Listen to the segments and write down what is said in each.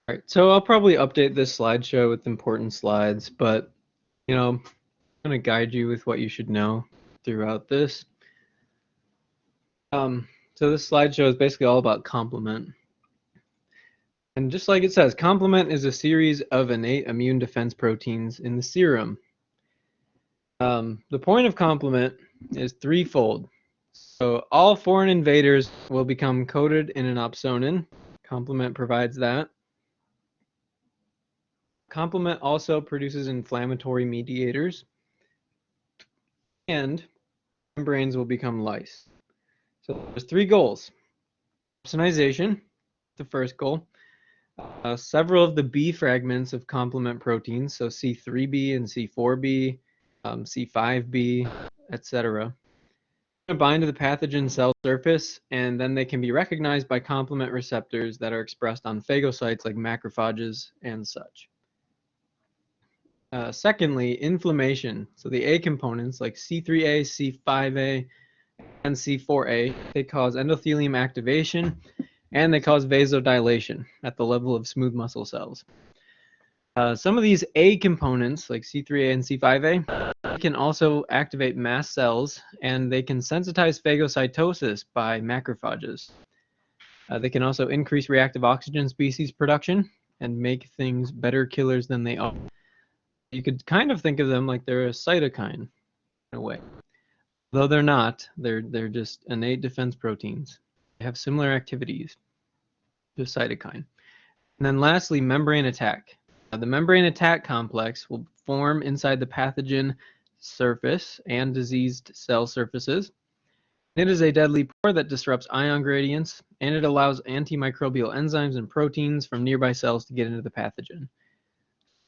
All right, so I'll probably update this slideshow with important slides, but I'm going to guide you with what you should know throughout this. So this slideshow is basically all about complement. And just like it says, complement is a series of innate immune defense proteins in the serum. The point of complement is threefold. So all foreign invaders will become coated in an opsonin. Complement provides that. Complement also produces inflammatory mediators, and membranes will become lysed. So there's three goals. Opsonization, the first goal. Several of the B fragments of complement proteins, so C3b and C4b, C5b, etc., bind to the pathogen cell surface, and then they can be recognized by complement receptors that are expressed on phagocytes like macrophages and such. Secondly, inflammation. So the A components like C3a, C5a, and C4a, they cause endothelium activation and they cause vasodilation at the level of smooth muscle cells. Some of these A components, like C3a and C5a, can also activate mast cells, and they can sensitize phagocytosis by macrophages. They can also increase reactive oxygen species production and make things better killers than they are. You could kind of think of them like they're a cytokine in a way. Though they're not, they're just innate defense proteins. They have similar activities to a cytokine. And then lastly, membrane attack. The membrane attack complex will form inside the pathogen surface and diseased cell surfaces. It is a deadly pore that disrupts ion gradients, and it allows antimicrobial enzymes and proteins from nearby cells to get into the pathogen.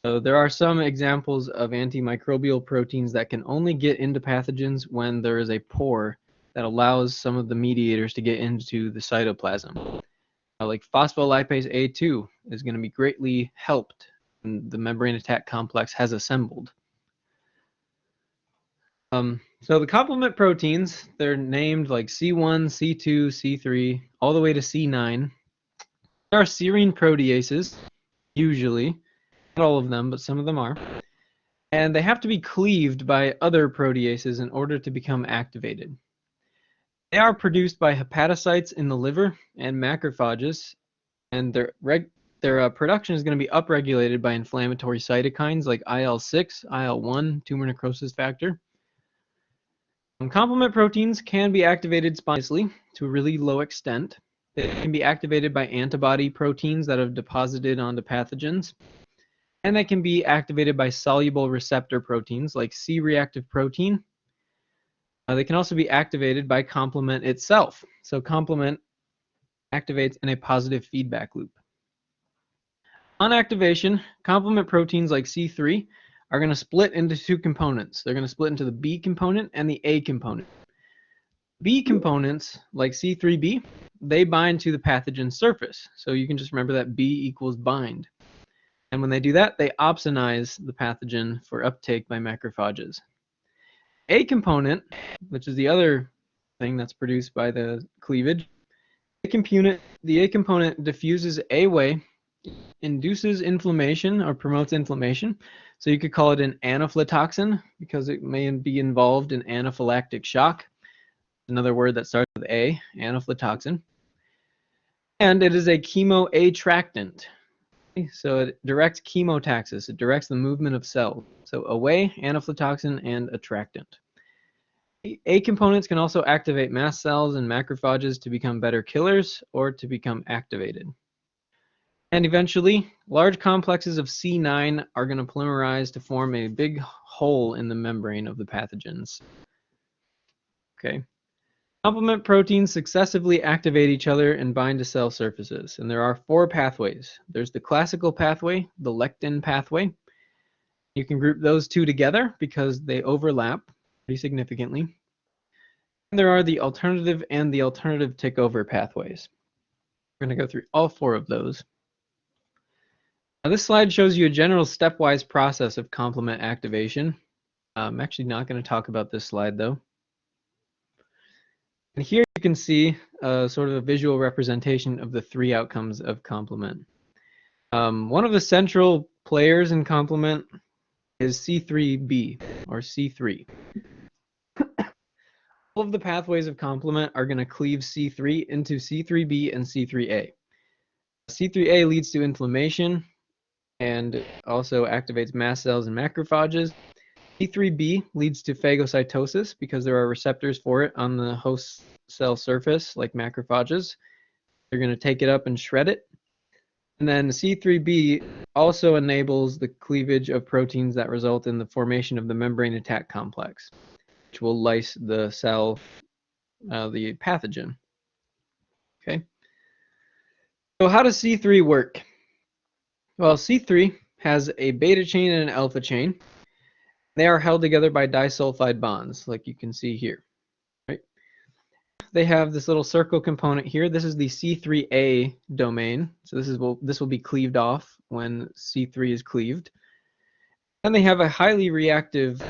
So there are some examples of antimicrobial proteins that can only get into pathogens when there is a pore that allows some of the mediators to get into the cytoplasm. Like phospholipase A2 is going to be greatly helped when the membrane attack complex has assembled. So the complement proteins, they're named like C1, C2, C3, all the way to C9. There are serine proteases, usually. Not all of them, but some of them are. And they have to be cleaved by other proteases in order to become activated. They are produced by hepatocytes in the liver and macrophages, and their production is going to be upregulated by inflammatory cytokines like IL-6, IL-1, tumor necrosis factor. Complement proteins can be activated spontaneously to a really low extent. They can be activated by antibody proteins that have deposited onto pathogens. And they can be activated by soluble receptor proteins like C-reactive protein. They can also be activated by complement itself. So complement activates in a positive feedback loop. On activation, complement proteins like C3 are going to split into two components. They're going to split into the B component and the A component. B components, like C3b, they bind to the pathogen surface. So you can just remember that B equals bind. And when they do that, they opsonize the pathogen for uptake by macrophages. A component, which is the other thing that's produced by the cleavage, the A component diffuses A way, induces inflammation or promotes inflammation. So you could call it an anaphytoxin because it may be involved in anaphylactic shock. Another word that starts with A, anaphytoxin. And it is a chemoattractant. So it directs chemotaxis. It directs the movement of cells. So away, anaphytoxin, and attractant. A components can also activate mast cells and macrophages to become better killers or to become activated. And eventually, large complexes of C9 are going to polymerize to form a big hole in the membrane of the pathogens. Okay. Complement proteins successively activate each other and bind to cell surfaces, and there are four pathways. There's the classical pathway, the lectin pathway. You can group those two together because they overlap pretty significantly. And there are the alternative and the alternative takeover pathways. We're going to go through all four of those. Now, this slide shows you a general stepwise process of complement activation. I'm actually not going to talk about this slide though. And here you can see sort of a visual representation of the three outcomes of complement. One of the central players in complement is C3b, or C3. All of the pathways of complement are going to cleave C3 into C3b and C3a. C3a leads to inflammation and also activates mast cells and macrophages. C3b leads to phagocytosis because there are receptors for it on the host cell surface, like macrophages. They're going to take it up and shred it. And then C3b also enables the cleavage of proteins that result in the formation of the membrane attack complex, which will lyse the cell, the pathogen. Okay. So how does C3 work? Well, C3 has a beta chain and an alpha chain. They are held together by disulfide bonds, like you can see here. Right? They have this little circle component here. This is the C3a domain. So this will be cleaved off when C3 is cleaved. And they have a highly reactive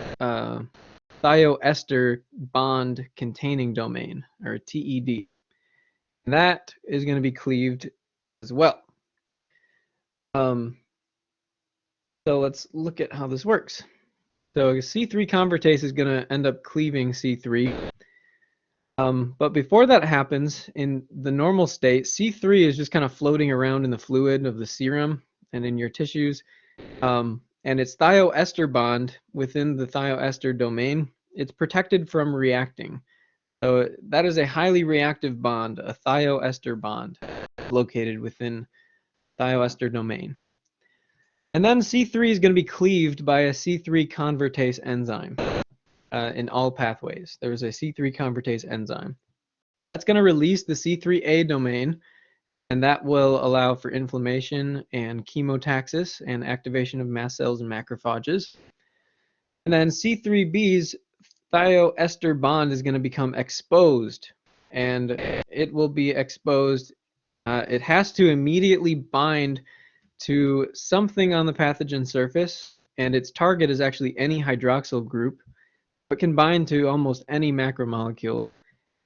thioester bond containing domain, or TED. And that is going to be cleaved as well. So let's look at how this works. So C3 convertase is going to end up cleaving C3. But before that happens, in the normal state, C3 is just kind of floating around in the fluid of the serum and in your tissues. And its thioester bond within the thioester domain, it's protected from reacting. So that is a highly reactive bond, a thioester bond, located within thioester domain. And then C3 is going to be cleaved by a C3 convertase enzyme in all pathways. There's a C3 convertase enzyme. That's going to release the C3a domain, and that will allow for inflammation and chemotaxis and activation of mast cells and macrophages. And then C3b's thioester bond is going to become exposed, and it will be exposed. It has to immediately bind to something on the pathogen surface, and its target is actually any hydroxyl group. It can bind to almost any macromolecule.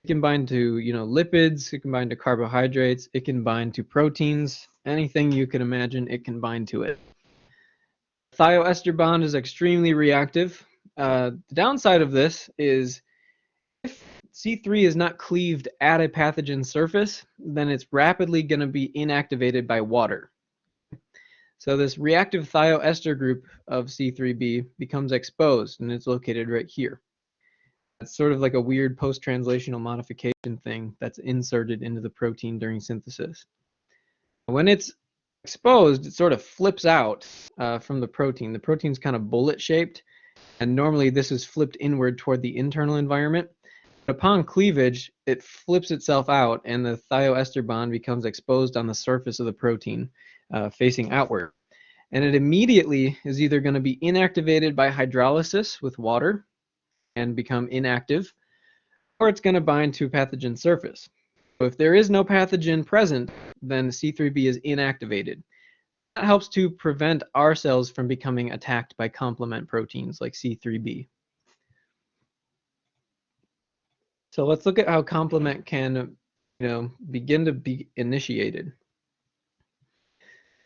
It can bind to, lipids, it can bind to carbohydrates, it can bind to proteins, anything you can imagine, it can bind to it. Thioester bond is extremely reactive. The downside of this is if C3 is not cleaved at a pathogen surface, then it's rapidly going to be inactivated by water. So this reactive thioester group of C3b becomes exposed, and it's located right here. It's sort of like a weird post-translational modification thing that's inserted into the protein during synthesis. When it's exposed, it sort of flips out from the protein. The protein's kind of bullet-shaped, and normally this is flipped inward toward the internal environment. But upon cleavage, it flips itself out, and the thioester bond becomes exposed on the surface of the protein, facing outward. And it immediately is either going to be inactivated by hydrolysis with water and become inactive, or it's going to bind to a pathogen surface. So if there is no pathogen present, then C3b is inactivated. That helps to prevent our cells from becoming attacked by complement proteins like C3b. So let's look at how complement can, begin to be initiated.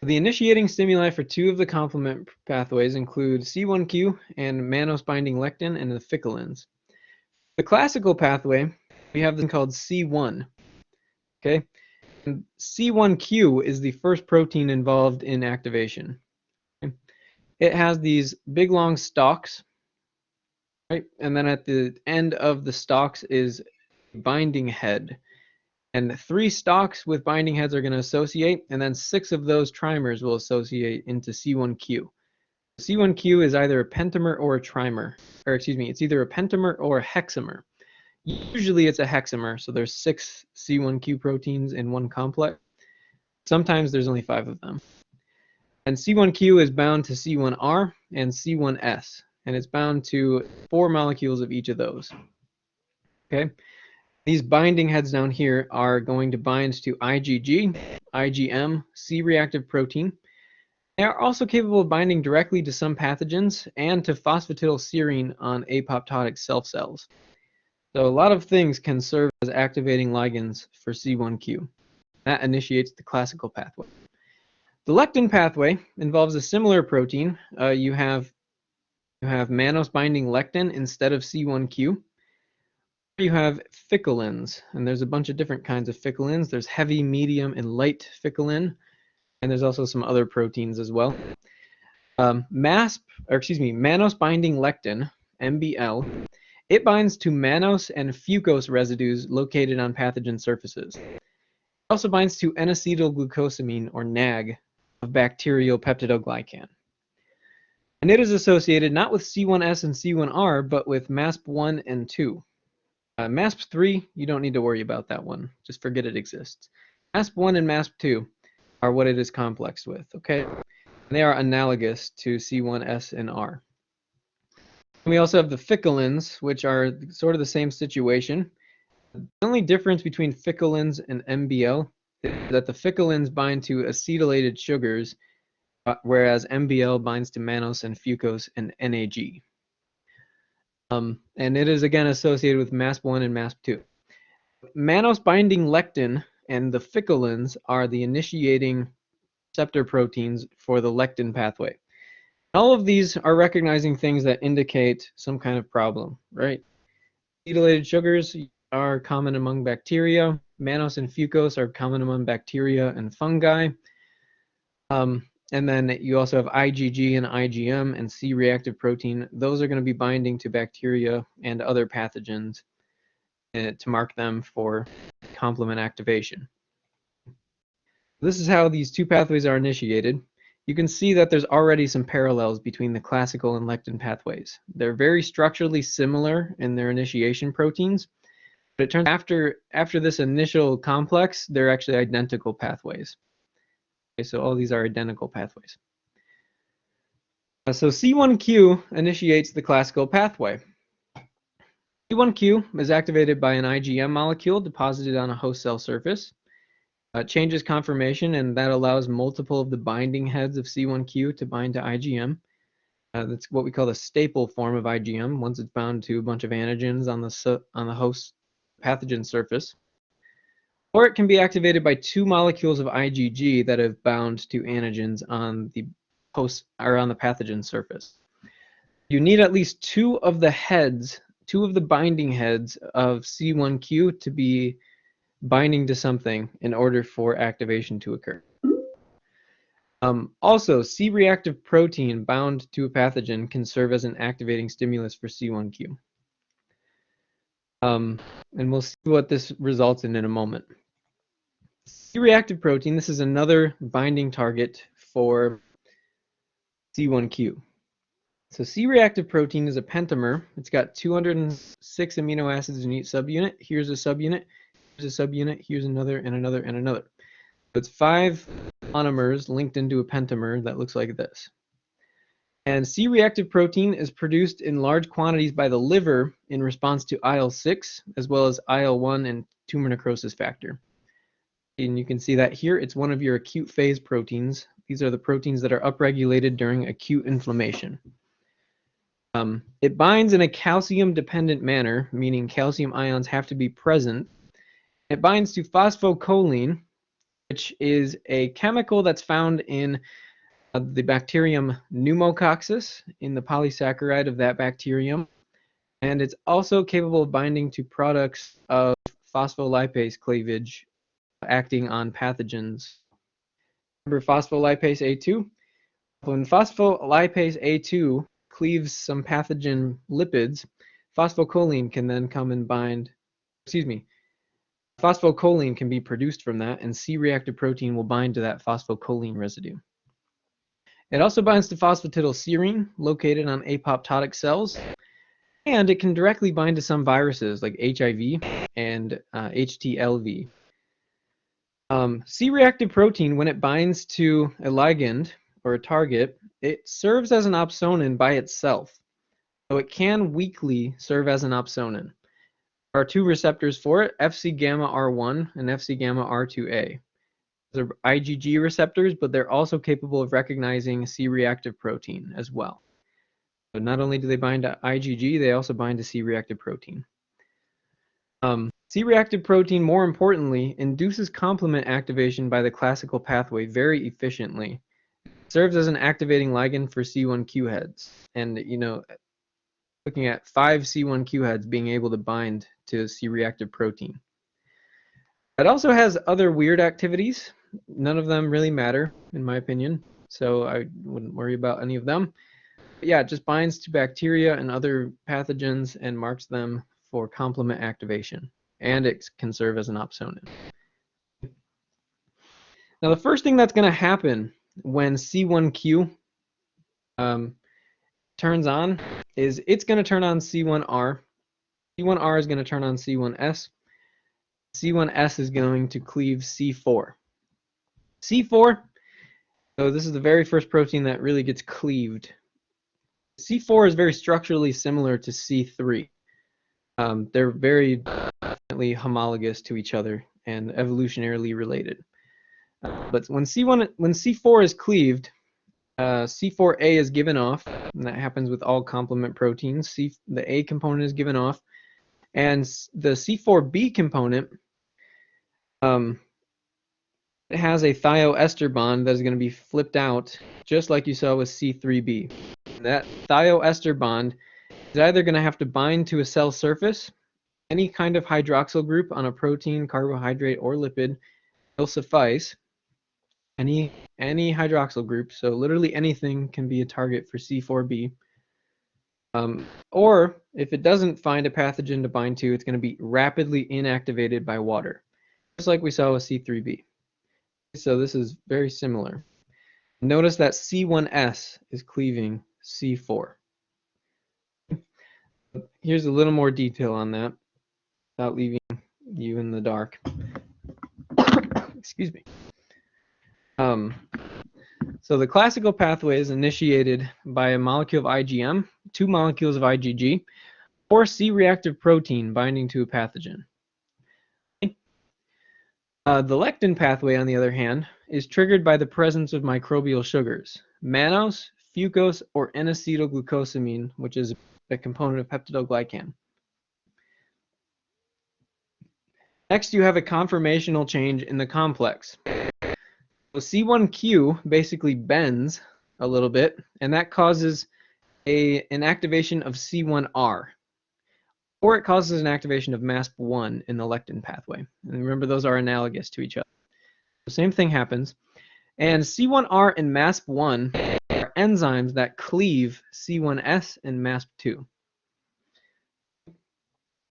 The initiating stimuli for two of the complement pathways include C1q and mannose-binding lectin and the ficolins. The classical pathway, we have this called C1. Okay, and C1q is the first protein involved in activation. Okay? It has these big long stalks, right? And then at the end of the stalks is a binding head. And 3 stalks with binding heads are going to associate, and then 6 of those trimers will associate into C1q. C1q is either a pentamer or a trimer, or excuse me, it's either a pentamer or a hexamer. Usually it's a hexamer, so there's 6 C1q proteins in one complex. Sometimes there's only 5 of them. And C1q is bound to C1r and C1s, and it's bound to 4 molecules of each of those. Okay? These binding heads down here are going to bind to IgG, IgM, C-reactive protein. They are also capable of binding directly to some pathogens and to phosphatidylserine on apoptotic self cells. So a lot of things can serve as activating ligands for C1q. That initiates the classical pathway. The lectin pathway involves a similar protein. You have mannose binding lectin instead of C1q. You have ficcolins, and there's a bunch of different kinds of ficcolins. There's heavy, medium, and light ficcolin, and there's also some other proteins as well. Mannose binding lectin, MBL, it binds to mannose and fucose residues located on pathogen surfaces. It also binds to N-acetylglucosamine, or NAG, of bacterial peptidoglycan. And it is associated not with C1s and C1r, but with MASP1 and 2. MASP3, you don't need to worry about that one. Just forget it exists. MASP1 and MASP2 are what it is complexed with, okay? And they are analogous to C1s and R. And we also have the ficcolins, which are sort of the same situation. The only difference between ficcolins and MBL is that the ficcolins bind to acetylated sugars, whereas MBL binds to mannose and fucose and NAG. And it is again associated with MASP1 and MASP2. Mannose binding lectin and the ficcolins are the initiating receptor proteins for the lectin pathway. All of these are recognizing things that indicate some kind of problem, right? Acetylated sugars are common among bacteria. Mannose and fucose are common among bacteria and fungi. And then you also have IgG and IgM and C-reactive protein. Those are going to be binding to bacteria and other pathogens to mark them for complement activation. This is how these two pathways are initiated. You can see that there's already some parallels between the classical and lectin pathways. They're very structurally similar in their initiation proteins, but it turns out after this initial complex, they're actually identical pathways. Okay, so all these are identical pathways. So C1q initiates the classical pathway. C1q is activated by an IgM molecule deposited on a host cell surface. Changes conformation, and that allows multiple of the binding heads of C1q to bind to IgM. That's what we call the staple form of IgM, once it's bound to a bunch of antigens on the host pathogen surface. Or it can be activated by two molecules of IgG that have bound to antigens on the host or on the pathogen surface. You need at least two of the binding heads of C1q to be binding to something in order for activation to occur. Also, C-reactive protein bound to a pathogen can serve as an activating stimulus for C1q. And we'll see what this results in a moment. C-reactive protein, this is another binding target for C1q. So C-reactive protein is a pentamer. It's got 206 amino acids in each subunit. Here's a subunit, here's a subunit, here's another, and another, and another. So it's 5 monomers linked into a pentamer that looks like this. And C-reactive protein is produced in large quantities by the liver in response to IL-6, as well as IL-1 and tumor necrosis factor. And you can see that here, it's one of your acute phase proteins. These are the proteins that are upregulated during acute inflammation. It binds in a calcium-dependent manner, meaning calcium ions have to be present. It binds to phosphocholine, which is a chemical that's found in the bacterium pneumococcus, in the polysaccharide of that bacterium. And it's also capable of binding to products of phospholipase cleavage acting on pathogens. Remember phospholipase A2? When phospholipase A2 cleaves some pathogen lipids, phosphocholine can then come and bind, phosphocholine can be produced from that, and C-reactive protein will bind to that phosphocholine residue. It also binds to phosphatidylserine, located on apoptotic cells, and it can directly bind to some viruses like HIV and HTLV. C-reactive protein, when it binds to a ligand or a target, it serves as an opsonin by itself. So it can weakly serve as an opsonin. There are 2 receptors for it, Fc gamma R1 and Fc gamma R2A. These are IgG receptors, but they're also capable of recognizing C-reactive protein as well. So not only do they bind to IgG, they also bind to C-reactive protein. C-reactive protein, more importantly, induces complement activation by the classical pathway very efficiently. It serves as an activating ligand for C1q heads. And, looking at 5 C1q heads being able to bind to C-reactive protein. It also has other weird activities. None of them really matter, in my opinion, so I wouldn't worry about any of them. But yeah, it just binds to bacteria and other pathogens and marks them for complement activation. And it can serve as an opsonin. Now, the first thing that's going to happen when C1q turns on is it's going to turn on C1R. C1R is going to turn on C1S. C1S is going to cleave C4. C4, so this is the very first protein that really gets cleaved. C4 is very structurally similar to C3. They're very definitely homologous to each other and evolutionarily related. But when C4 is cleaved, C4A is given off, and that happens with all complement proteins. The A component is given off, and the C4B component it has a thioester bond that is going to be flipped out, just like you saw with C3b. That thioester bond is either going to have to bind to a cell surface, any kind of hydroxyl group on a protein, carbohydrate, or lipid will suffice. Any hydroxyl group, so literally anything can be a target for C4b. Or if it doesn't find a pathogen to bind to, it's going to be rapidly inactivated by water, just like we saw with C3b. So this is very similar. Notice that C1s is cleaving C4. Here's a little more detail on that without leaving you in the dark. Excuse me. So the classical pathway is initiated by a molecule of IgM, 2 molecules of IgG, or C-reactive protein binding to a pathogen. The lectin pathway, on the other hand, is triggered by the presence of microbial sugars, mannose, fucose, or N-acetylglucosamine, which is a component of peptidoglycan. Next, you have a conformational change in the complex. So C1q basically bends a little bit, and that causes an activation of C1R. Or it causes an activation of MASP1 in the lectin pathway. And remember, those are analogous to each other. The same thing happens. And C1R and MASP1 are enzymes that cleave C1s and MASP2.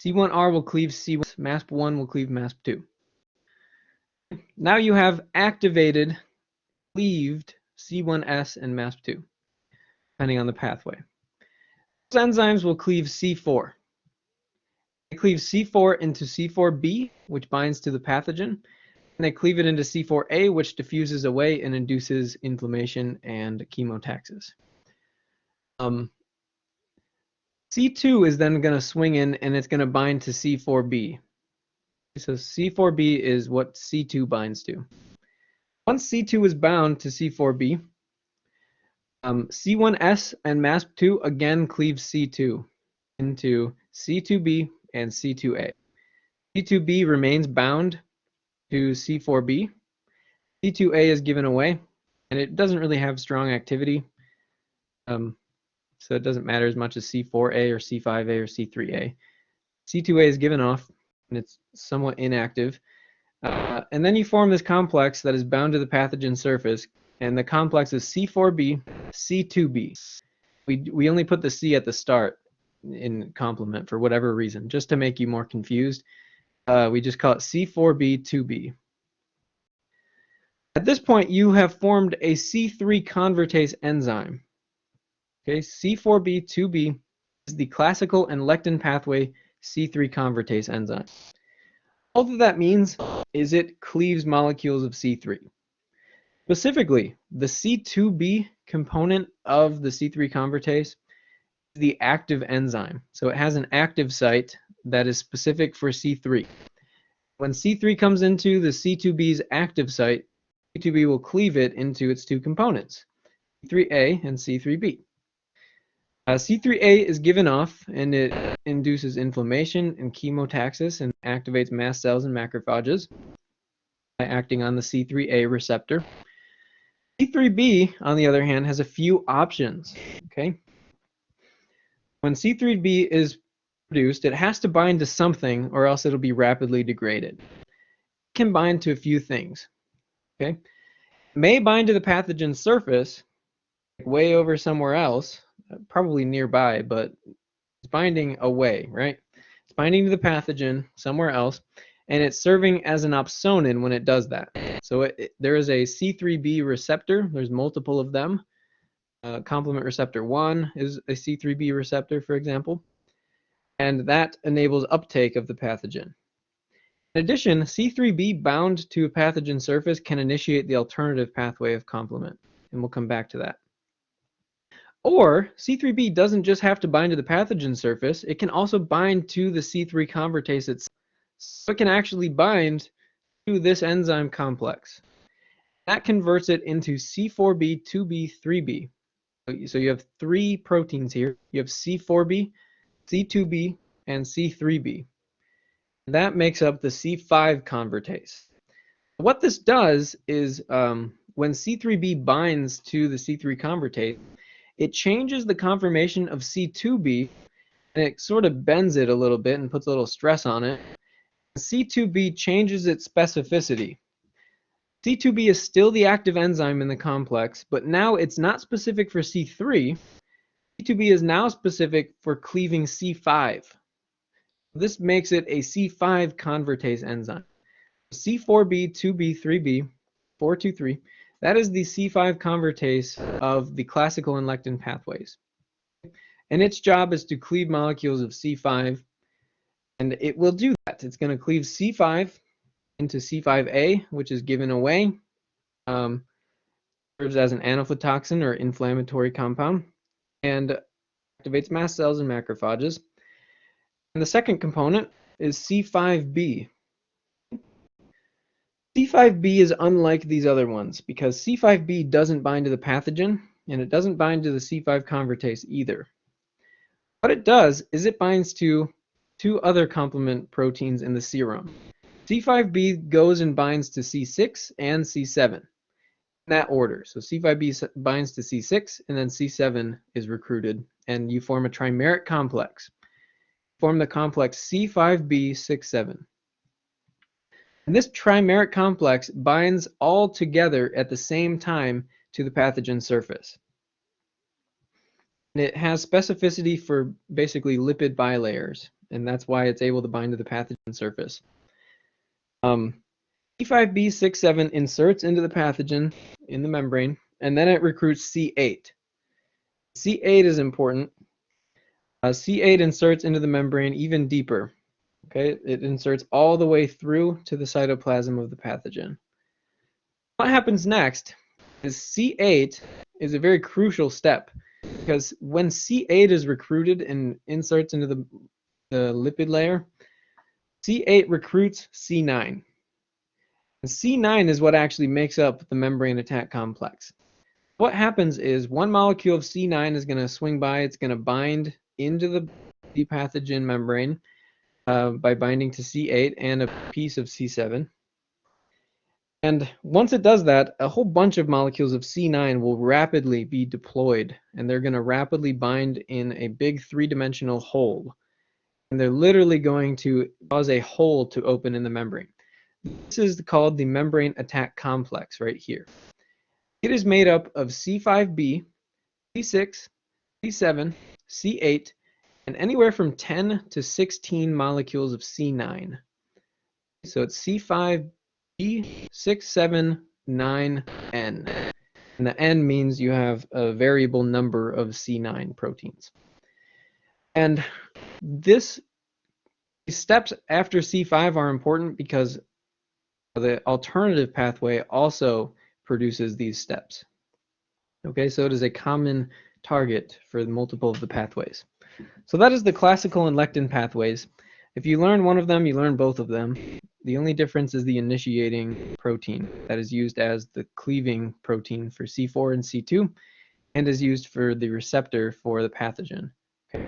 C1R will cleave C1, MASP1 will cleave MASP2. Now you have activated, cleaved C1s and MASP2, depending on the pathway. Those enzymes will cleave C4. They cleave C4 into C4b, which binds to the pathogen, and they cleave it into C4a, which diffuses away and induces inflammation and chemotaxis. C2 is then going to swing in, and it's going to bind to C4b. So C4b is what C2 binds to. Once C2 is bound to C4b, C1s and MASP2 again cleave C2 into C2b and C2a. C2b remains bound to C4b. C2a is given away, and it doesn't really have strong activity, so it doesn't matter as much as C4a or C5a or C3a. C2a is given off, and it's somewhat inactive. And then you form this complex that is bound to the pathogen surface, and the complex is C4b, C2b. We only put the C at the start in complement for whatever reason, just to make you more confused. We just call it C4b2b. At this point, you have formed a C3 convertase enzyme. Okay, C4b2b is the classical and lectin pathway C3 convertase enzyme. All that means is it cleaves molecules of C3. Specifically, the C2b component of the C3 convertase is the active enzyme. So it has an active site that is specific for C3. When C3 comes into the C2b's active site, C2b will cleave it into its 2 components, C3a and C3b. C3A is given off, and it induces inflammation and chemotaxis and activates mast cells and macrophages by acting on the C3A receptor. C3B, on the other hand, has a few options. Okay, when C3B is produced, it has to bind to something, or else it'll be rapidly degraded. It can bind to a few things. Okay, it may bind to the pathogen surface, like way over somewhere else, probably nearby, but it's binding away, right? It's binding to the pathogen somewhere else, and it's serving as an opsonin when it does that. So there is a C3b receptor. There's multiple of them. Complement receptor 1 is a C3b receptor, for example, and that enables uptake of the pathogen. In addition, C3b bound to a pathogen surface can initiate the alternative pathway of complement, and we'll come back to that. Or C3b doesn't just have to bind to the pathogen surface, it can also bind to the C3 convertase itself. So it can actually bind to this enzyme complex. That converts it into C4b, 2b, 3b. So you have three proteins here. You have C4b, C2b, and C3b. That makes up the C5 convertase. What this does is when C3b binds to the C3 convertase, it changes the conformation of C2b, and it sort of bends it a little bit and puts a little stress on it. C2b changes its specificity. C2b is still the active enzyme in the complex, but now it's not specific for C3. C2b is now specific for cleaving C5. This makes it a C5 convertase enzyme. C4b, 2b, 3b, 423, that is the C5 convertase of the classical and lectin pathways. And its job is to cleave molecules of C5, and it will do that. It's going to cleave C5 into C5a, which is given away, serves as an anaphytoxin or inflammatory compound, and activates mast cells and macrophages. And the second component is C5b. C5b is unlike these other ones because C5b doesn't bind to the pathogen, and it doesn't bind to the C5 convertase either. What it does is it binds to two other complement proteins in the serum. C5b goes and binds to C6 and C7 in that order. So C5b binds to C6, and then C7 is recruited, and you form a trimeric complex. Form the complex C5b67. And this trimeric complex binds all together at the same time to the pathogen surface. And it has specificity for basically lipid bilayers, and that's why it's able to bind to the pathogen surface. C5b67 inserts into the pathogen in the membrane, and then it recruits C8. C8 is important. C8 inserts into the membrane even deeper. Okay, it inserts all the way through to the cytoplasm of the pathogen. What happens next is C8 is a very crucial step, because when C8 is recruited and inserts into the lipid layer, C8 recruits C9. And C9 is what actually makes up the membrane attack complex. What happens is one molecule of C9 is going to swing by, it's going to bind into the pathogen membrane by binding to C8 and a piece of C7. And once it does that, a whole bunch of molecules of C9 will rapidly be deployed, and they're going to rapidly bind in a big three-dimensional hole. And they're literally going to cause a hole to open in the membrane. This is called the membrane attack complex right here. It is made up of C5b, C6, C7, C8, and anywhere from 10 to 16 molecules of C9. So it's C5b, 6, 7, 9, N. And the N means you have a variable number of C9 proteins. And these steps after C5 are important because the alternative pathway also produces these steps. Okay, so it is a common target for multiple of the pathways. So that is the classical and lectin pathways. If you learn one of them, you learn both of them. The only difference is the initiating protein that is used as the cleaving protein for C4 and C2, and is used for the receptor for the pathogen. Okay.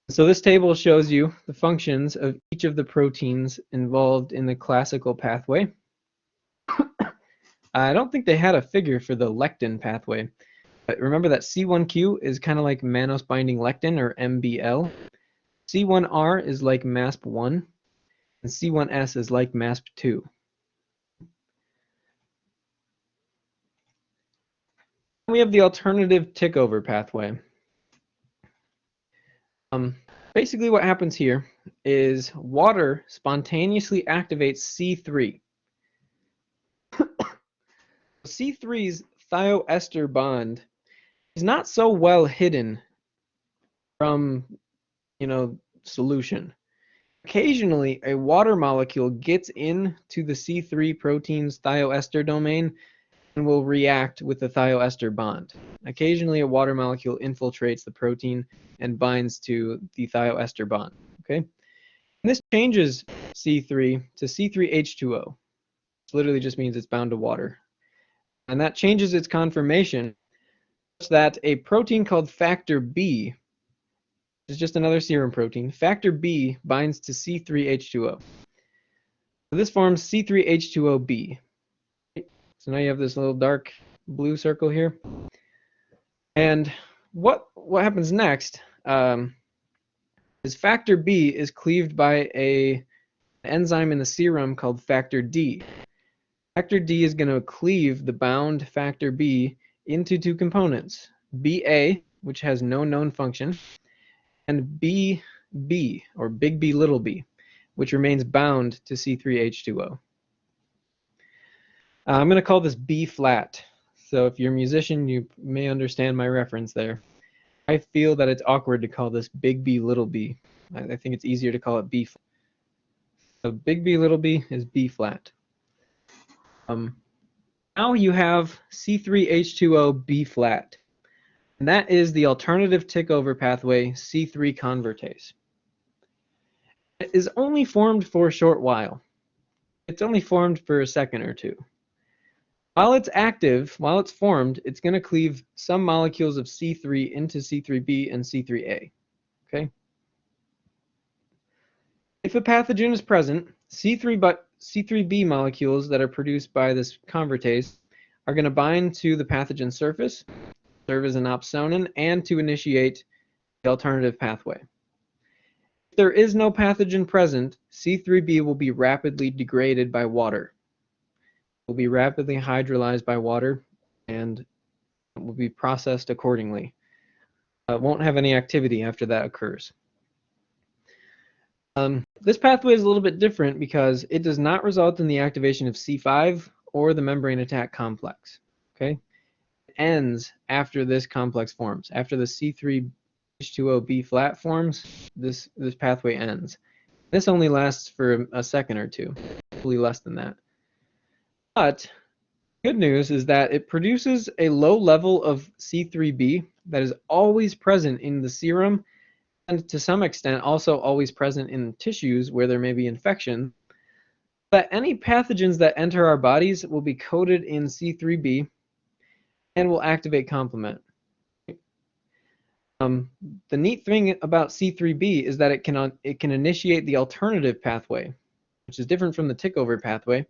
So this table shows you the functions of each of the proteins involved in the classical pathway. I don't think they had a figure for the lectin pathway, but remember that C1q is kind of like mannose binding lectin, or MBL. C1R is like MASP1, and C1S is like MASP2. We have the alternative tick-over pathway. Basically what happens here is water spontaneously activates C3. C3's thioester bond is not so well hidden from, solution. Occasionally, a water molecule gets into the C3 protein's thioester domain and will react with the thioester bond. Occasionally, a water molecule infiltrates the protein and binds to the thioester bond. Okay, and this changes C3 to C3H2O. This literally just means it's bound to water, and that changes its conformation such that a protein called factor B is just another serum protein. Factor B binds to C3H2O. So this forms C3H2OB. So now you have this little dark blue circle here. And what happens next is factor B is cleaved by an enzyme in the serum called factor D. Factor D is going to cleave the bound factor B into two components, BA, which has no known function, and BB, or big B little b, which remains bound to C3H2O. I'm going to call this B flat. So if you're a musician, you may understand my reference there. I feel that it's awkward to call this big B little b. I think it's easier to call it B flat. So big B little b is B flat. Now you have C3H2O B flat. And that is the alternative tick-over pathway, C3 convertase. It is only formed for a short while. It's only formed for a second or two. While it's active, while it's formed, it's going to cleave some molecules of C3 into C3b and C3a. Okay? If a pathogen is present, C3b molecules that are produced by this convertase are going to bind to the pathogen surface, serve as an opsonin, and to initiate the alternative pathway. If there is no pathogen present, C3b will be rapidly degraded by water. It will be rapidly hydrolyzed by water and will be processed accordingly. It won't have any activity after that occurs. This pathway is a little bit different because it does not result in the activation of C5 or the membrane attack complex. Okay? It ends after this complex forms. After the C3H2O-B flat forms, this pathway ends. This only lasts for a second or two, hopefully less than that. But good news is that it produces a low level of C3b that is always present in the serum, and to some extent also always present in tissues where there may be infection, that any pathogens that enter our bodies will be coated in C3b and will activate complement. The neat thing about C3b is that it can initiate the alternative pathway, which is different from the tick-over pathway.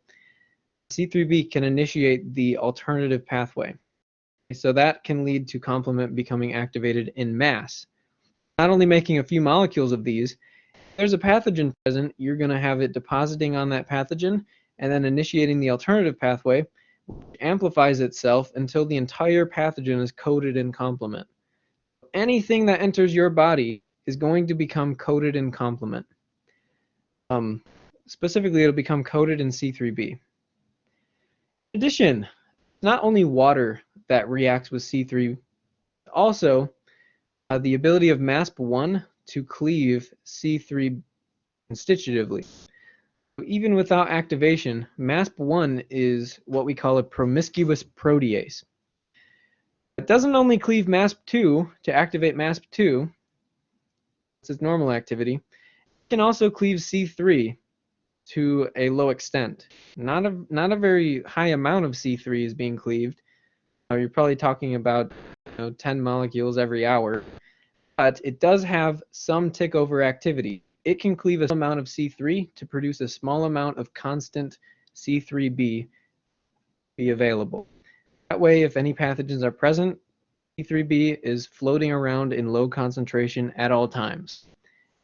C3b can initiate the alternative pathway. So that can lead to complement becoming activated in mass. Not only making a few molecules of these, if there's a pathogen present, you're going to have it depositing on that pathogen and then initiating the alternative pathway, which amplifies itself until the entire pathogen is coated in complement. Anything that enters your body is going to become coated in complement. Specifically, it'll become coated in C3b. In addition, it's not only water that reacts with C3, also the ability of MASP1 to cleave C3 constitutively. Even without activation, MASP1 is what we call a promiscuous protease. It doesn't only cleave MASP2 to activate MASP2, it's its normal activity, it can also cleave C3 to a low extent. Not a very high amount of C3 is being cleaved. You're probably talking about 10 molecules every hour, but it does have some tick over activity. It can cleave a small amount of C3 to produce a small amount of constant C3b be available. That way, if any pathogens are present, C3b is floating around in low concentration at all times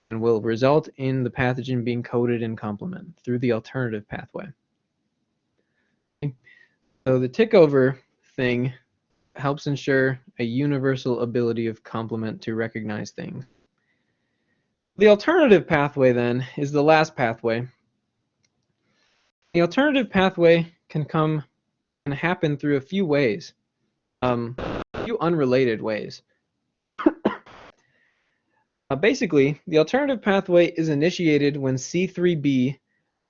and will result in the pathogen being coated in complement through the alternative pathway. Okay. So the tick over thing helps ensure a universal ability of complement to recognize things. The alternative pathway then is the last pathway. The alternative pathway can happen through a few ways, a few unrelated ways. Basically, the alternative pathway is initiated when C3b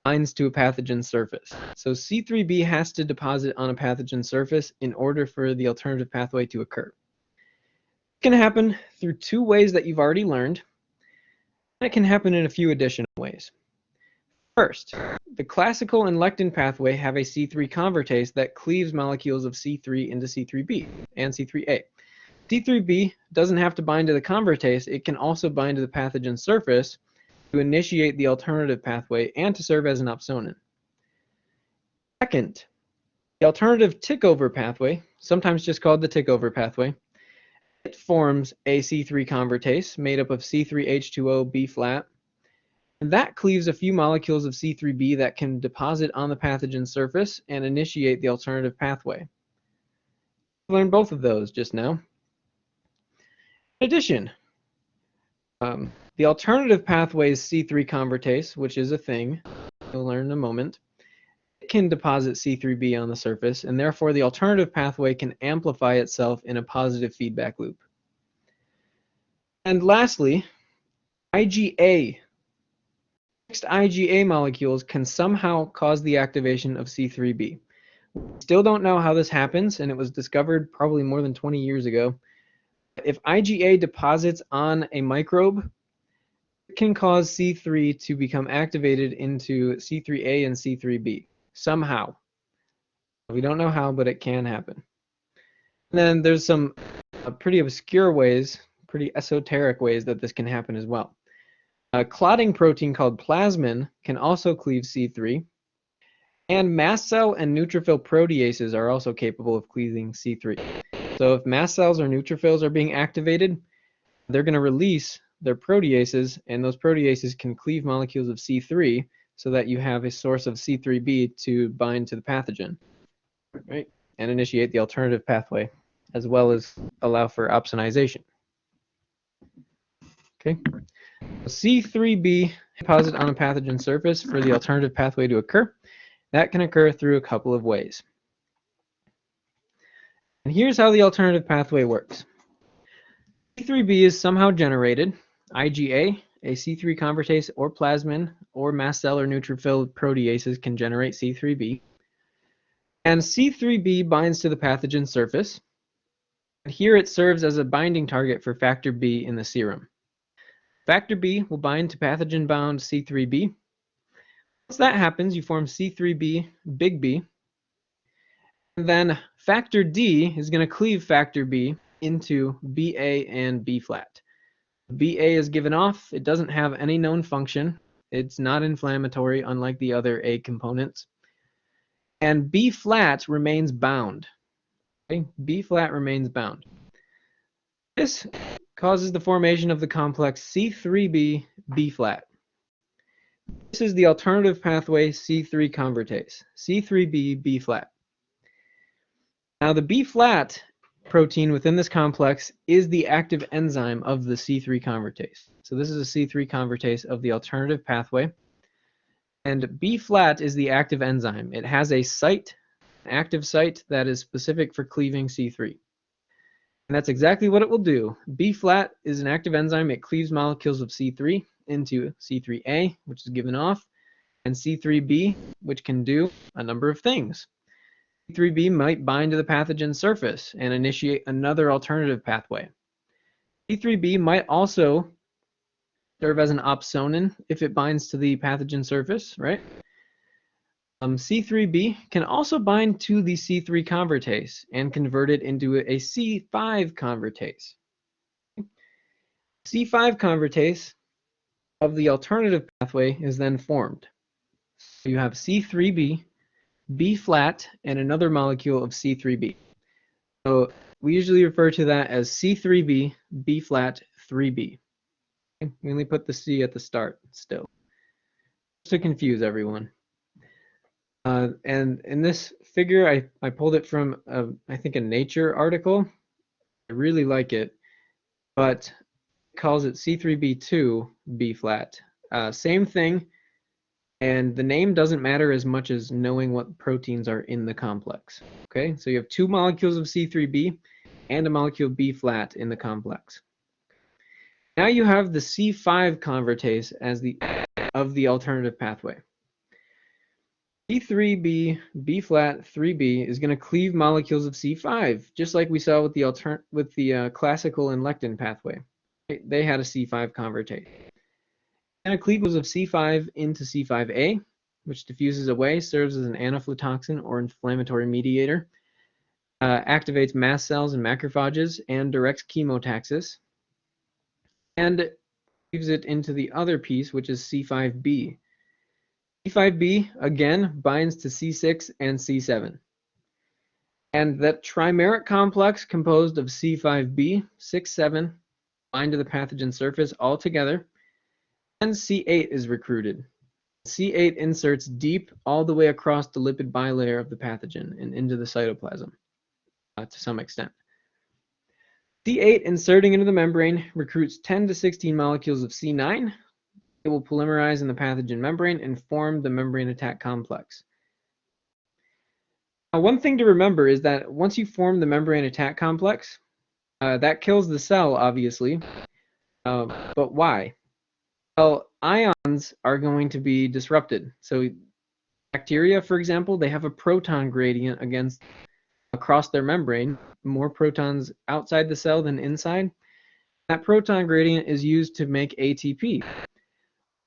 binds to a pathogen surface. So C3b has to deposit on a pathogen surface in order for the alternative pathway to occur. It can happen through two ways that you've already learned, and it can happen in a few additional ways. First, the classical and lectin pathway have a C3 convertase that cleaves molecules of C3 into C3b and C3a. C3b doesn't have to bind to the convertase, it can also bind to the pathogen surface to initiate the alternative pathway and to serve as an opsonin. Second, the alternative tick-over pathway, sometimes just called the tick-over pathway, it forms a C3 convertase made up of C3H2O B flat, and that cleaves a few molecules of C3b that can deposit on the pathogen surface and initiate the alternative pathway. We learned both of those just now. In addition, the alternative pathway's C3 convertase, which is a thing you'll learn in a moment, it can deposit C3b on the surface, and therefore the alternative pathway can amplify itself in a positive feedback loop. And lastly, IgA. Mixed IgA molecules can somehow cause the activation of C3b. We still don't know how this happens, and it was discovered probably more than 20 years ago. If IgA deposits on a microbe, it can cause C3 to become activated into C3a and C3b somehow. We don't know how, but it can happen. And then there's some pretty obscure ways, pretty esoteric ways that this can happen as well. A clotting protein called plasmin can also cleave C3, and mast cell and neutrophil proteases are also capable of cleaving C3. So if mast cells or neutrophils are being activated, they're going to release their proteases, and those proteases can cleave molecules of C3 so that you have a source of C3b to bind to the pathogen, right? And initiate the alternative pathway, as well as allow for opsonization. Okay. C3b deposit on a pathogen surface for the alternative pathway to occur. That can occur through a couple of ways. And here's how the alternative pathway works. C3b is somehow generated. IgA, a C3 convertase, or plasmin, or mast cell or neutrophil proteases can generate C3b. And C3b binds to the pathogen surface. And here it serves as a binding target for factor B in the serum. Factor B will bind to pathogen-bound C3b. Once that happens, you form C3b big B. And then factor D is going to cleave factor B into BA and B flat. BA is given off. It doesn't have any known function. It's not inflammatory, unlike the other A components. And B flat remains bound. Okay? B flat remains bound. This causes the formation of the complex C3b B flat. This is the alternative pathway C3 convertase, C3b B flat. Now the B flat protein within this complex is the active enzyme of the C3 convertase. So this is a C3 convertase of the alternative pathway. And B flat is the active enzyme. It has a site, an active site that is specific for cleaving C3. And that's exactly what it will do. B flat is an active enzyme. It cleaves molecules of C3 into C3a, which is given off, and C3b, which can do a number of things. C3b might bind to the pathogen surface and initiate another alternative pathway. C3b might also serve as an opsonin if it binds to the pathogen surface, right? C3b can also bind to the C3 convertase and convert it into a C5 convertase. C5 convertase of the alternative pathway is then formed. So you have C3b, B flat, and another molecule of C3b. So we usually refer to that as C3b, B flat, 3b. We only put the C at the start still, just to confuse everyone. And in this figure, I pulled it from, I think, a Nature article. I really like it, but it calls it C3b2 B flat. Same thing, and the name doesn't matter as much as knowing what proteins are in the complex. Okay, so you have two molecules of C3b and a molecule of B flat in the complex. Now you have the C5 convertase as of the alternative pathway. C3b, B flat, 3b is going to cleave molecules of C5, just like we saw with the classical and lectin pathway. They had a C5 convertase. And a cleavage of C5 into C5a, which diffuses away, serves as an anaphytoxin or inflammatory mediator, activates mast cells and macrophages, and directs chemotaxis, and leaves it into the other piece, which is C5b. C5b, again, binds to C6 and C7. And that trimeric complex composed of C5b, 6, 7, bind to the pathogen surface all together, and C8 is recruited. C8 inserts deep all the way across the lipid bilayer of the pathogen and into the cytoplasm to some extent. C8 inserting into the membrane recruits 10 to 16 molecules of C9. It will polymerize in the pathogen membrane and form the membrane attack complex. Now, one thing to remember is that once you form the membrane attack complex, that kills the cell, obviously. But why? Well, ions are going to be disrupted. So bacteria, for example, they have a proton gradient across their membrane, more protons outside the cell than inside. That proton gradient is used to make ATP.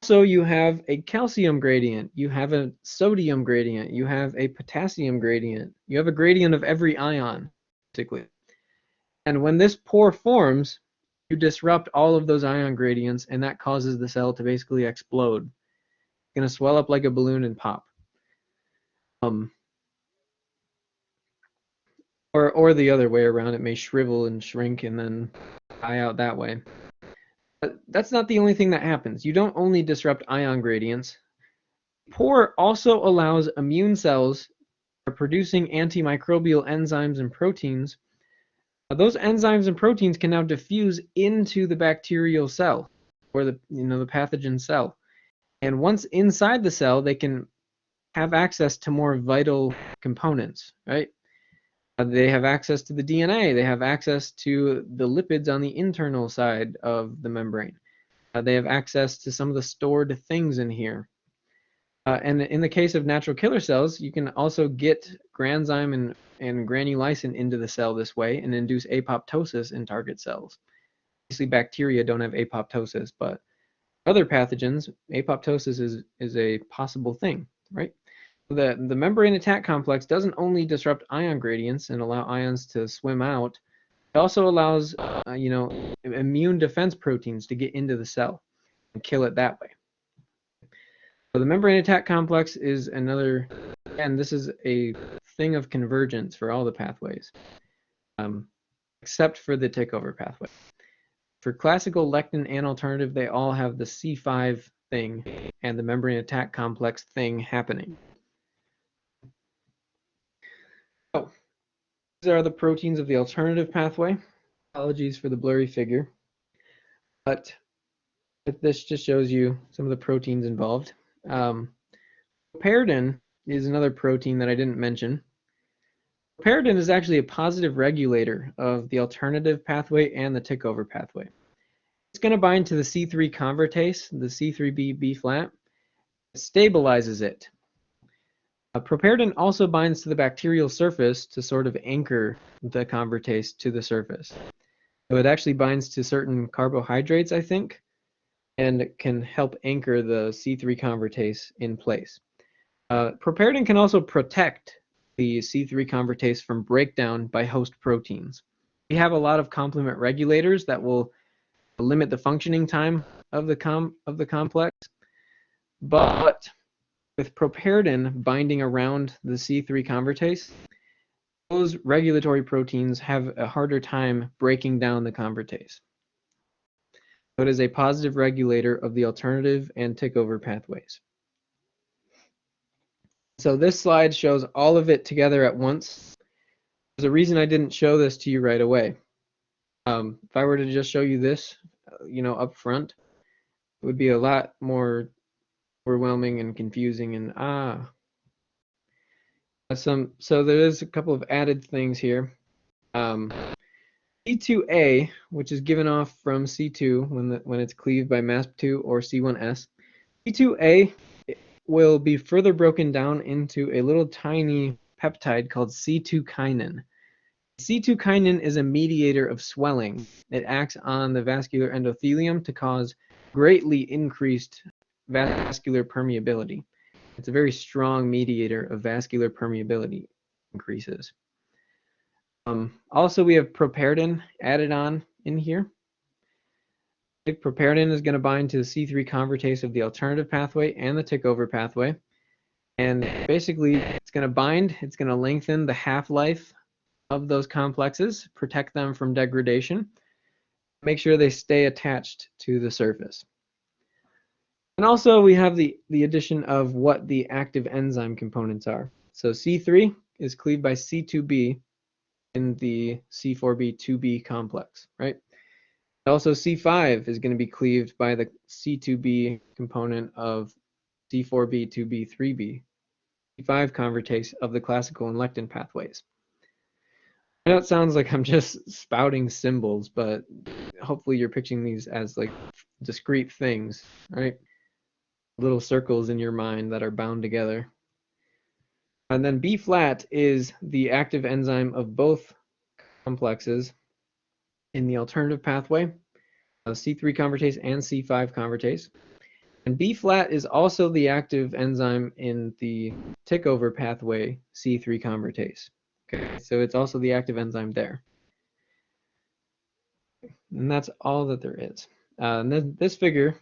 So you have a calcium gradient, you have a sodium gradient, you have a potassium gradient, you have a gradient of every ion, basically. And when this pore forms, you disrupt all of those ion gradients, and that causes the cell to basically explode. It's going to swell up like a balloon and pop. Or the other way around, it may shrivel and shrink and then die out that way. But that's not the only thing that happens. You don't only disrupt ion gradients. Pore also allows immune cells for producing antimicrobial enzymes and proteins. Those enzymes and proteins can now diffuse into the bacterial cell or the pathogen cell. And once inside the cell, they can have access to more vital components, right? They have access to the DNA. They have access to the lipids on the internal side of the membrane. They have access to some of the stored things in here. And in the case of natural killer cells, you can also get granzyme and granulysin into the cell this way and induce apoptosis in target cells. Obviously, bacteria don't have apoptosis, but other pathogens, apoptosis is a possible thing, right? The membrane attack complex doesn't only disrupt ion gradients and allow ions to swim out, it also allows immune defense proteins to get into the cell and kill it that way. So the membrane attack complex is another, and this is a thing of convergence for all the pathways, except for the takeover pathway. For classical lectin and alternative, they all have the C5 thing and the membrane attack complex thing happening. So these are the proteins of the alternative pathway. Apologies for the blurry figure, but this just shows you some of the proteins involved. Peperdin is another protein that I didn't mention. Peperdin is actually a positive regulator of the alternative pathway and the tickover pathway. It's going to bind to the C3 convertase, the C3b B flat. It stabilizes it. Properdin also binds to the bacterial surface to sort of anchor the convertase to the surface. So it actually binds to certain carbohydrates, I think, and can help anchor the C3 convertase in place. Properidin can also protect the C3 convertase from breakdown by host proteins. We have a lot of complement regulators that will limit the functioning time of the complex, but with properidin binding around the C3 convertase, those regulatory proteins have a harder time breaking down the convertase. So it is a positive regulator of the alternative and tick-over pathways. So this slide shows all of it together at once. There's a reason I didn't show this to you right away. If I were to just show you this, up front, it would be a lot more overwhelming and confusing and so there is a couple of added things here. C2A, which is given off from C2 when it's cleaved by MASP2 or C1s. C2A will be further broken down into a little tiny peptide called C2-kinin. C2-kinin is a mediator of swelling. It acts on the vascular endothelium to cause greatly increased vascular permeability. It's a very strong mediator of vascular permeability increases. Also, we have properidin added on in here. Properidin is going to bind to the C3 convertase of the alternative pathway and the tick-over pathway. And basically, it's going to bind, it's going to lengthen the half-life of those complexes, protect them from degradation, make sure they stay attached to the surface. And also, we have the addition of what the active enzyme components are. So C3 is cleaved by C2b in the C4b2b complex, right? Also, C5 is going to be cleaved by the C2b component of C4b2b3b, C5 convertase of the classical and lectin pathways. I know it sounds like I'm just spouting symbols, but hopefully you're picturing these as like discrete things, right? Little circles in your mind that are bound together. And then B flat is the active enzyme of both complexes in the alternative pathway, C3 convertase and C5 convertase. And B flat is also the active enzyme in the tick-over pathway, C3 convertase. Okay, so it's also the active enzyme there. And that's all that there is. And then this figure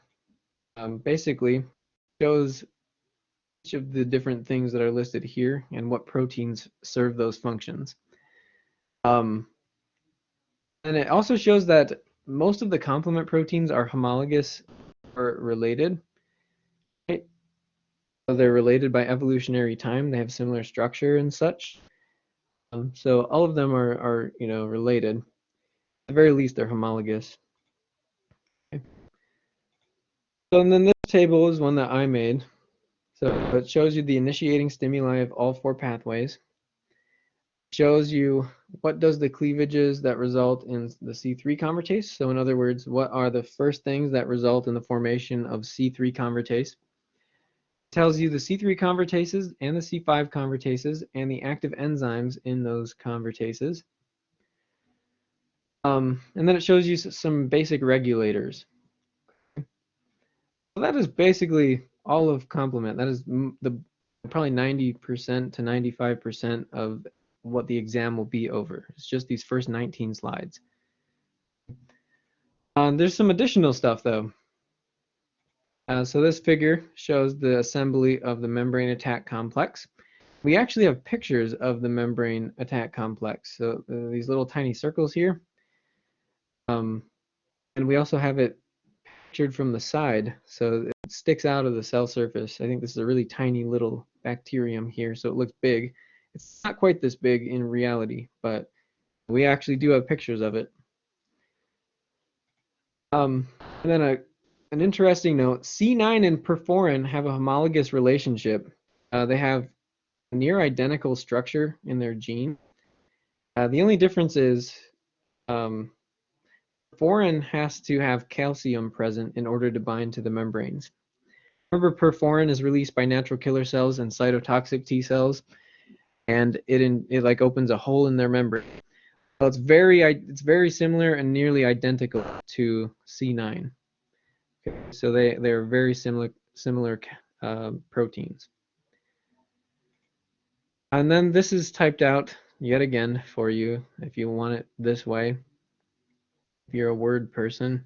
basically shows each of the different things that are listed here and what proteins serve those functions. And it also shows that most of the complement proteins are homologous or related. Right? So they're related by evolutionary time. They have similar structure and such. So all of them are related. At the very least, they're homologous. Okay. So and then this table is one that I made. So it shows you the initiating stimuli of all four pathways. It shows you what does the cleavages that result in the C3 convertase. So in other words, what are the first things that result in the formation of C3 convertase. It tells you the C3 convertases and the C5 convertases and the active enzymes in those convertases. And then it shows you some basic regulators. So that is basically all of complement. That is probably 90% to 95% of what the exam will be over. It's just these first 19 slides. There's some additional stuff though. So this figure shows the assembly of the membrane attack complex. We actually have pictures of the membrane attack complex. So these little tiny circles here. And we also have it pictured from the side, so it sticks out of the cell surface. I think this is a really tiny little bacterium here, so it looks big. It's not quite this big in reality, but we actually do have pictures of it. And then an interesting note, C9 and perforin have a homologous relationship. They have near identical structure in their gene. The only difference is perforin has to have calcium present in order to bind to the membranes. Remember, perforin is released by natural killer cells and cytotoxic T cells, and it like opens a hole in their membrane. So it's very similar and nearly identical to C9. Okay, so they're very similar proteins. And then this is typed out yet again for you if you want it this way, if you're a word person,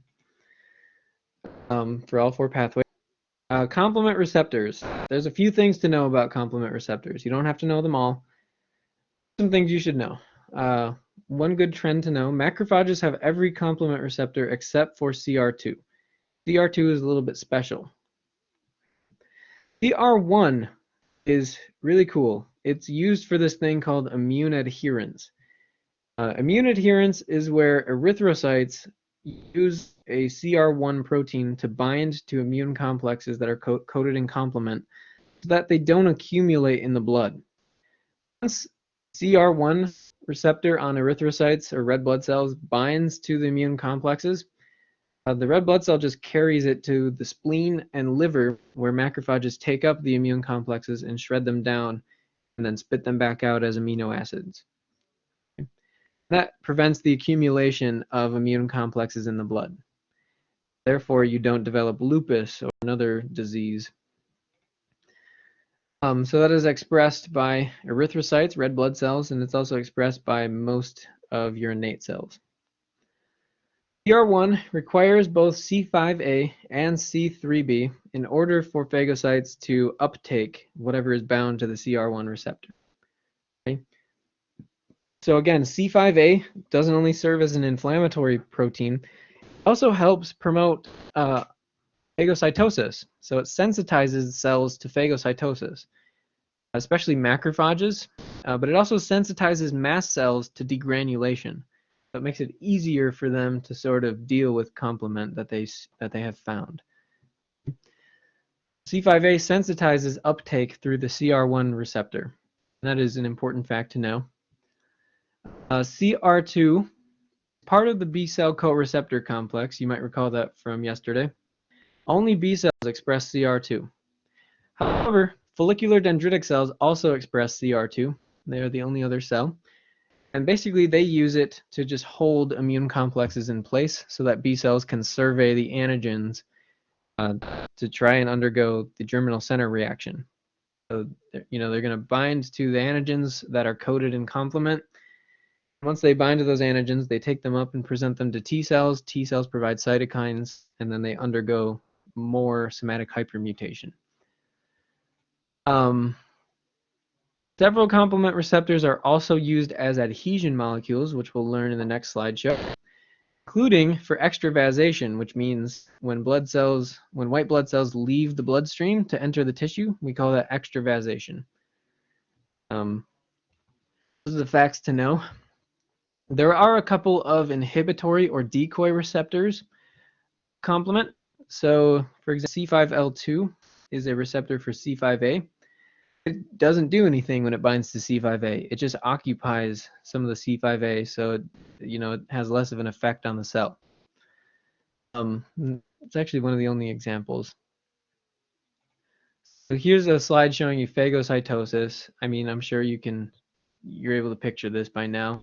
for all 4 pathways. Complement receptors. There's a few things to know about complement receptors. You don't have to know them all. Some things you should know. One good trend to know, macrophages have every complement receptor except for CR2. CR2 is a little bit special. CR1 is really cool. It's used for this thing called immune adherence. Immune adherence is where erythrocytes use a CR1 protein to bind to immune complexes that are coated in complement so that they don't accumulate in the blood. Once CR1 receptor on erythrocytes or red blood cells binds to the immune complexes, the red blood cell just carries it to the spleen and liver where macrophages take up the immune complexes and shred them down and then spit them back out as amino acids. That prevents the accumulation of immune complexes in the blood. Therefore, you don't develop lupus or another disease. So that is expressed by erythrocytes, red blood cells, and it's also expressed by most of your innate cells. CR1 requires both C5a and C3b in order for phagocytes to uptake whatever is bound to the CR1 receptor. Okay? So again, C5a doesn't only serve as an inflammatory protein, it also helps promote phagocytosis. So it sensitizes cells to phagocytosis, especially macrophages, but it also sensitizes mast cells to degranulation. So it makes it easier for them to sort of deal with complement that they have found. C5a sensitizes uptake through the CR1 receptor. That is an important fact to know. CR2, part of the B cell co-receptor complex, you might recall that from yesterday. Only B cells express CR2. However, follicular dendritic cells also express CR2. They are the only other cell. And basically they use it to just hold immune complexes in place so that B cells can survey the antigens to try and undergo the germinal center reaction. So, they're going to bind to the antigens that are coded in complement. Once they bind to those antigens, they take them up and present them to T cells. T cells provide cytokines, and then they undergo more somatic hypermutation. Several complement receptors are also used as adhesion molecules, which we'll learn in the next slideshow, including for extravasation, which means when white blood cells leave the bloodstream to enter the tissue, we call that extravasation. Those are the facts to know. There are a couple of inhibitory or decoy receptors complement. So, for example, C5L2 is a receptor for C5a. It doesn't do anything when it binds to C5a. It just occupies some of the C5a, so it has less of an effect on the cell. It's actually one of the only examples. So here's a slide showing you phagocytosis. I mean, I'm sure you're able to picture this by now.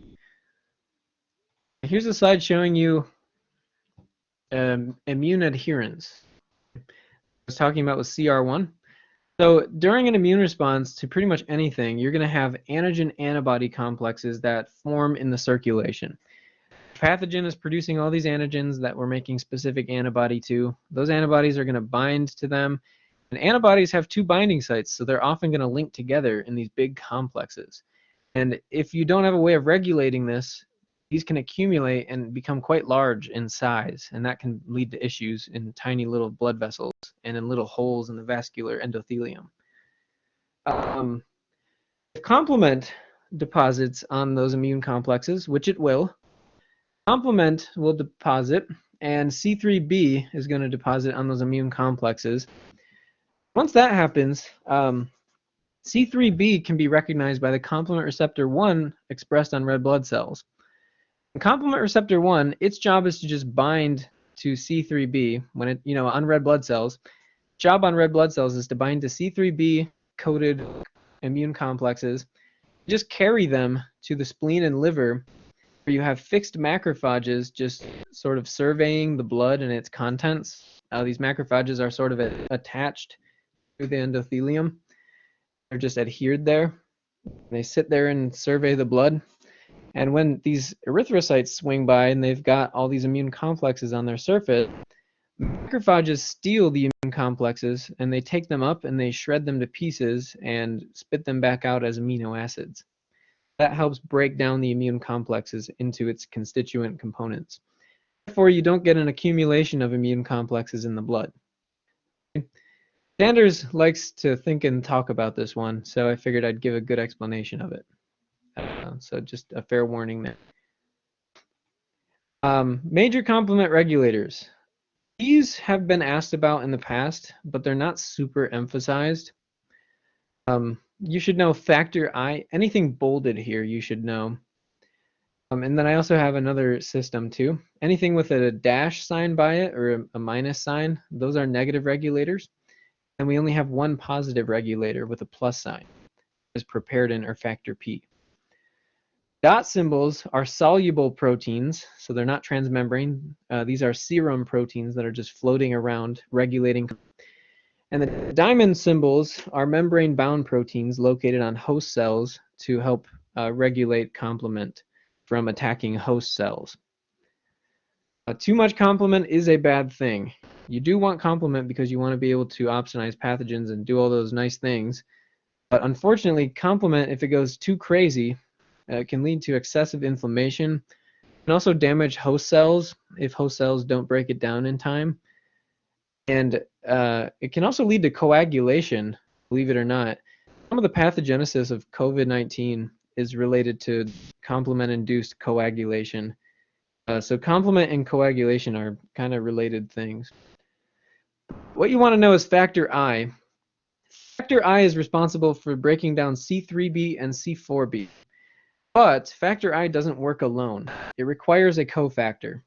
Here's a slide showing you immune adherence. I was talking about with CR1. So during an immune response to pretty much anything, you're going to have antigen-antibody complexes that form in the circulation. Pathogen is producing all these antigens that we're making specific antibody to. Those antibodies are going to bind to them. And antibodies have 2 binding sites, so they're often going to link together in these big complexes. And if you don't have a way of regulating this, these can accumulate and become quite large in size, and that can lead to issues in tiny little blood vessels and in little holes in the vascular endothelium. If complement deposits on those immune complexes, which it will, complement will deposit, and C3b is going to deposit on those immune complexes. Once that happens, C3b can be recognized by the complement receptor 1 expressed on red blood cells. Complement receptor 1, its job is to just bind to C3b when it, on red blood cells. Job on red blood cells is to bind to C3b coded immune complexes, just carry them to the spleen and liver where you have fixed macrophages just sort of surveying the blood and its contents. These macrophages are sort of attached to the endothelium. They're just adhered there. They sit there and survey the blood. And when these erythrocytes swing by and they've got all these immune complexes on their surface, macrophages steal the immune complexes and they take them up and they shred them to pieces and spit them back out as amino acids. That helps break down the immune complexes into its constituent components. Therefore, you don't get an accumulation of immune complexes in the blood. Sanders likes to think and talk about this one, so I figured I'd give a good explanation of it. So just a fair warning there. Major complement regulators. These have been asked about in the past, but they're not super emphasized. You should know factor I. Anything bolded here you should know. And then I also have another system too. Anything with a dash sign by it or a minus sign, those are negative regulators. And we only have one positive regulator with a plus sign, is properdin or factor P. Dot symbols are soluble proteins, so they're not transmembrane. These are serum proteins that are just floating around regulating. And the diamond symbols are membrane-bound proteins located on host cells to help regulate complement from attacking host cells. Too much complement is a bad thing. You do want complement because you want to be able to opsonize pathogens and do all those nice things. But unfortunately, complement, if it goes too crazy, can lead to excessive inflammation. It can also damage host cells if host cells don't break it down in time. And it can also lead to coagulation, believe it or not. Some of the pathogenesis of COVID-19 is related to complement-induced coagulation. So complement and coagulation are kind of related things. What you want to know is factor I. Factor I is responsible for breaking down C3b and C4b. But factor I doesn't work alone. It requires a cofactor.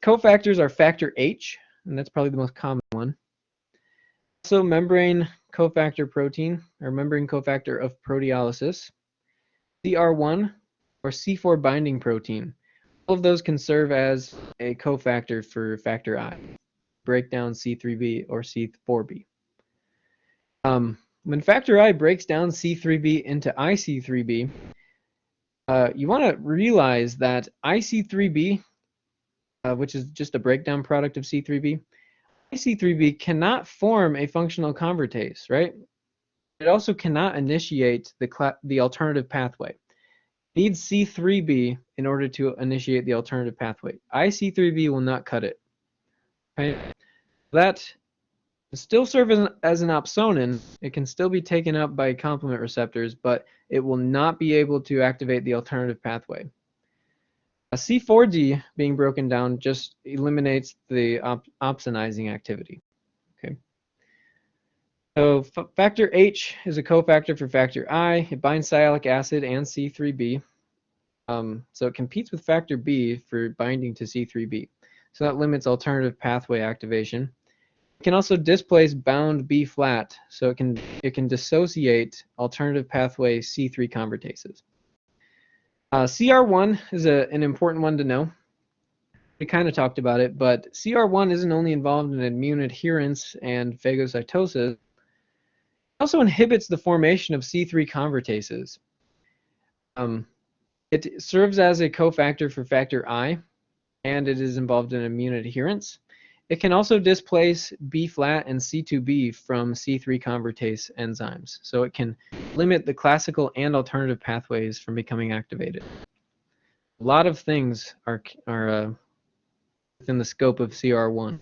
Cofactors are factor H, and that's probably the most common one. Also membrane cofactor protein, or membrane cofactor of proteolysis. CR1 or C4 binding protein. All of those can serve as a cofactor for factor I. Break down C3b or C4b. When factor I breaks down C3b into IC3b, you want to realize that IC3b, which is just a breakdown product of C3b, IC3b cannot form a functional convertase, right? It also cannot initiate the alternative pathway. It needs C3b in order to initiate the alternative pathway. IC3b will not cut it. Right? That still serve as an opsonin. It can still be taken up by complement receptors, but it will not be able to activate the alternative pathway. A C4d being broken down just eliminates the opsonizing activity. Okay. So factor H is a cofactor for factor I. It binds sialic acid and C3b. So it competes with factor B for binding to C3b. So that limits alternative pathway activation. It can also displace bound B flat, so it can dissociate alternative pathway C3 convertases. CR1 is an important one to know. We kind of talked about it, but CR1 isn't only involved in immune adherence and phagocytosis, it also inhibits the formation of C3 convertases. It serves as a cofactor for factor I, and it is involved in immune adherence. It can also displace B flat and C2b from C3 convertase enzymes, so it can limit the classical and alternative pathways from becoming activated. A lot of things are within the scope of CR1.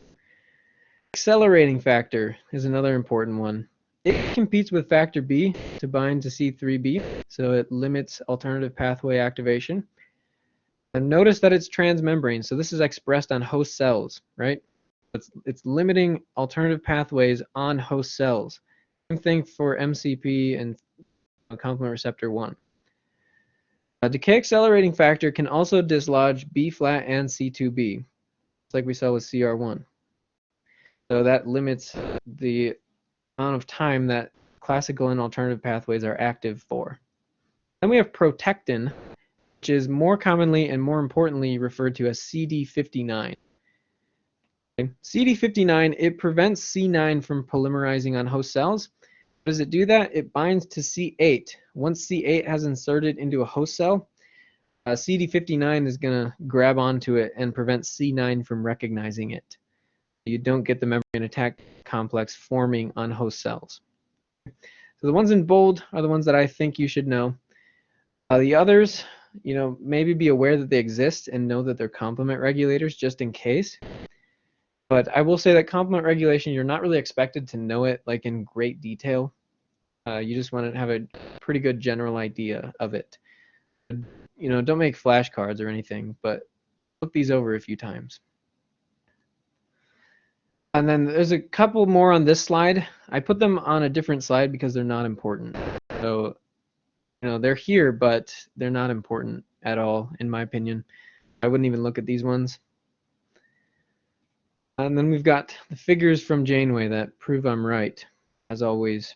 Accelerating factor is another important one. It competes with factor B to bind to C3b, so it limits alternative pathway activation. And notice that it's transmembrane, so this is expressed on host cells, right? It's limiting alternative pathways on host cells. Same thing for MCP and complement receptor 1. Decay accelerating factor can also dislodge B flat and C2b, just like we saw with CR1. So that limits the amount of time that classical and alternative pathways are active for. Then we have protectin, which is more commonly and more importantly referred to as CD59. CD59, it prevents C9 from polymerizing on host cells, How does it do that? It binds to C8. Once C8 has inserted into a host cell, CD59 is going to grab onto it and prevent C9 from recognizing it. You don't get the membrane attack complex forming on host cells. So the ones in bold are the ones that I think you should know. The others, maybe be aware that they exist and know that they're complement regulators just in case. But I will say that complement regulation, you're not really expected to know it like in great detail. You just want to have a pretty good general idea of it. Don't make flashcards or anything, but look these over a few times. And then there's a couple more on this slide. I put them on a different slide because they're not important. So, they're here, but they're not important at all, in my opinion. I wouldn't even look at these ones. And then we've got the figures from Janeway that prove I'm right, as always.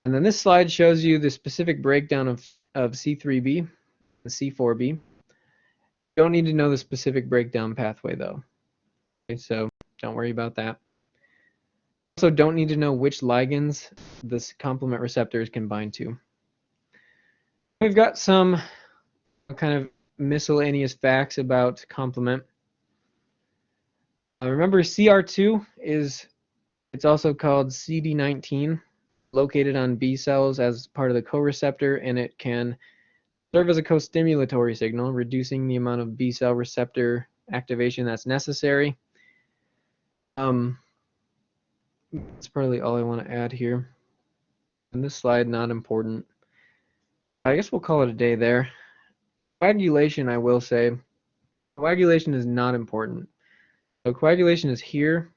And then this slide shows you the specific breakdown of C3b and C4b. You don't need to know the specific breakdown pathway, though. Okay, so don't worry about that. Also don't need to know which ligands this complement receptors can bind to. We've got some kind of miscellaneous facts about complement. Remember, CR2 it's also called CD19, located on B cells as part of the co-receptor, and it can serve as a co-stimulatory signal, reducing the amount of B cell receptor activation that's necessary. That's probably all I want to add here. And this slide, not important. I guess we'll call it a day there. Coagulation, I will say, coagulation is not important. So coagulation is here,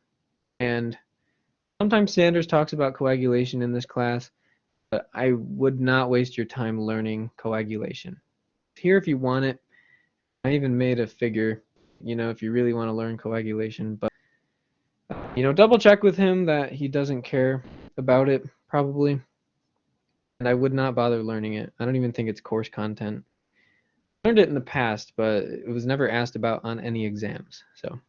and sometimes Sanders talks about coagulation in this class, but I would not waste your time learning coagulation. It's here if you want it. I even made a figure, if you really want to learn coagulation, but double check with him that he doesn't care about it, probably. And I would not bother learning it. I don't even think it's course content. I learned it in the past, but it was never asked about on any exams. So